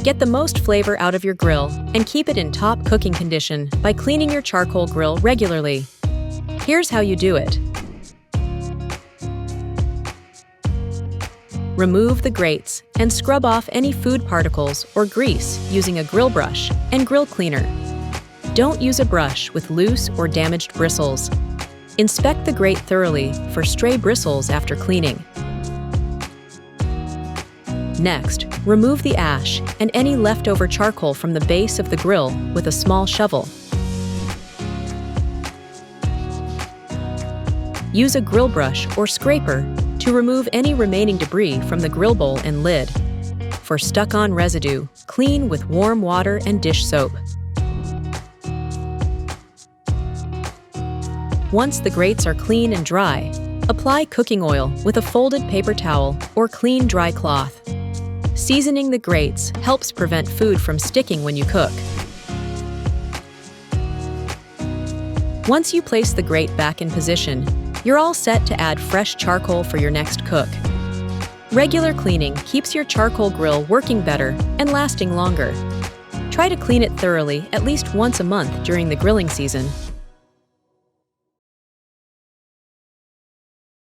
Get the most flavor out of your grill and keep it in top cooking condition by cleaning your charcoal grill regularly. Here's how you do it. Remove the grates and scrub off any food particles or grease using a grill brush and grill cleaner. Don't use a brush with loose or damaged bristles. Inspect the grate thoroughly for stray bristles after cleaning. Next, remove the ash and any leftover charcoal from the base of the grill with a small shovel. Use a grill brush or scraper to remove any remaining debris from the grill bowl and lid. For stuck-on residue, clean with warm water and dish soap. Once the grates are clean and dry, apply cooking oil with a folded paper towel or clean dry cloth. Seasoning the grates helps prevent food from sticking when you cook. Once you place the grate back in position, you're all set to add fresh charcoal for your next cook. Regular cleaning keeps your charcoal grill working better and lasting longer. Try to clean it thoroughly at least once a month during the grilling season.